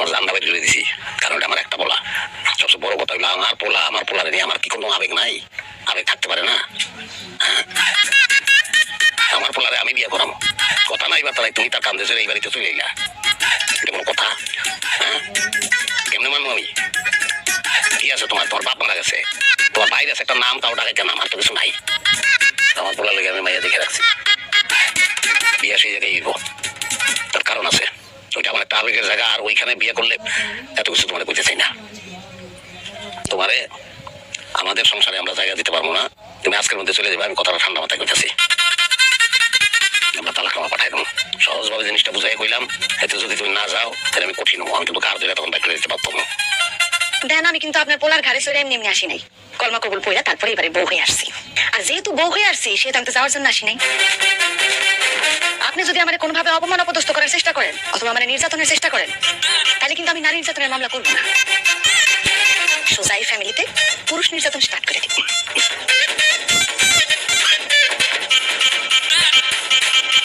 আমার জানলা বের করে দিছি, কারণ এটা আমার একটা পোলা। সবচেয়ে বড় কথা হইলো আমার পোলারে নিয়ে আমার কি কোনো আবেগ নাই? আবেগ থাকতে পারে না? আমার পোলারে আমি বিয়ে করাবো, কথা নাই বার্তা নাই, তুমি তার কান্দে চলে এই বাড়িতে চলে এলা, এটা কোনো কথা? কেমনে মানবো আমি? কি আছে তোমার? তোমার বাপ মারা গেছে, তোমার ভাই আছে, একটা নাম তাও ডাকাইতে নাম, আর তো কিছু নাই। আমার পোলার লেগে আমি মাইয়া দেখে রাখছি, বিয়ে সেই জায়গায় দিব, তার কারণ আছে। ওইটা আমার একটা আবেগের জায়গা, আর ওইখানে বিয়ে করলে এত কিছু তোমার বুঝতে চাই না। তোমারে আমাদের সংসারে আমরা জায়গা দিতে পারবো না, তুমি আজকের মধ্যে চলে যাবে, আমি কথাটা ঠান্ডা মাথায় কইতেছি। আমরা তালাক নামা পাঠাই দেবো, সহজভাবে জিনিসটা বুঝাই কইলাম। এতে যদি তুমি না যাও তাহলে আমি কঠিন হবো, আমি কিন্তু কার দিলে তখন বাইক করে দিতে পারতাম না। দেন আমি কিন্তু আপনার পোলার ঘাড়ে চড়ে এমনি এমনি আসি নাই, কলমা কবুল পড়া তারপরে এবারে বউ হয়ে আসছি। আর যেহেতু বউ হয়ে আসছি, সেহেতু আমি তো যাওয়ার জন্য আসি নাই। আপনি যদি আমার কোনোভাবে অপমান অপদস্থ করার চেষ্টা করেন অথবা আমার নির্যাতনের চেষ্টা করেন, তাহলে কিন্তু আমি নারী নির্যাতনের মামলা করবো না, সোজাই ফ্যামিলিতে পুরুষ নির্যাতন স্টার্ট করে দিব।